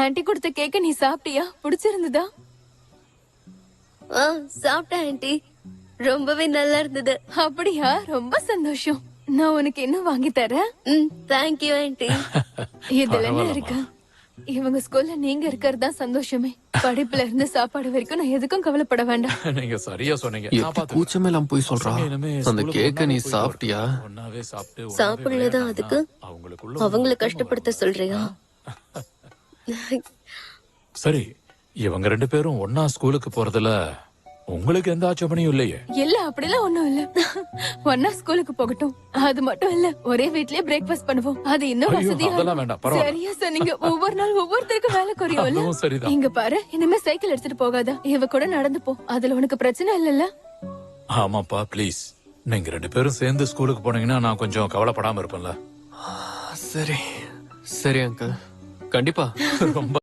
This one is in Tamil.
ஆன்ட்டி கொடுத்த கேக்க நீ சாப்பிட்டியா? பிடிச்சிருந்ததா? சாப்பிட்டேன் ஆன்ட்டி, ரொம்பவே நல்லா இருந்தது. அப்படியா? ரொம்ப சந்தோஷம். நான் உனக்கு இன்னும் வாங்கி தரேன். Thank you anti. இதுல என்ன இருக்கு? இவங்க ஸ்கூல்ல நீங்க இருக்கிறது தான் சந்தோஷமே. படிப்புல இருந்து சாப்பாடு வரைக்கும் நான் எதுக்கும் கவலைப்பட வேண்டாம். நீங்க சரியா சொன்னீங்க. கூச்சமே எல்லாம் போய் சொல்றா. அந்த கேக்க நீ சாப்பிட்டியா? சாப்பிடலதான் அதுக்கு அவங்கள கஷ்டப்படுத்த சொல்றியா? சரி, இவங்க 2 பேரும் ஒன்னா ஸ்கூலுக்கு போறதுல உங்களுக்கு எந்த ஆட்சேபனையும் இல்லையே? இல்ல, அப்படிலாம் ஒண்ணும் இல்ல. ஒன்னா ஸ்கூலுக்கு போகட்டும். அது மட்டும் இல்ல, ஒரே வீட்லயே பிரேக்ஃபாஸ்ட் பண்ணுவோம். அது இன்னும் ஐயோ, வசதியா அதெல்லாம் வேண்டாம், பரவாயில்ல. சரியா சொன்னீங்க. ஒவ்வொரு நாள் ஒவ்வொருத்தருக்கும் வேலை குறையும்ல. அதுவும் சரிதான். இங்க பாரு, இனிமே சைக்கிள் எடுத்துட்டு போகாத. இவ கூட நடந்து போ. அதுல உனக்கு பிரச்சனை இல்லல்ல? ஆமாப்பா, ப்ளீஸ். நீங்க 2 பேரும் சேர்ந்து ஸ்கூலுக்கு போனீங்கன்னா நான் கொஞ்சம் கவலைப்படாம இருப்பேன்ல. சரி சரி அங்கிள், கண்டிப்பா. ரொம்ப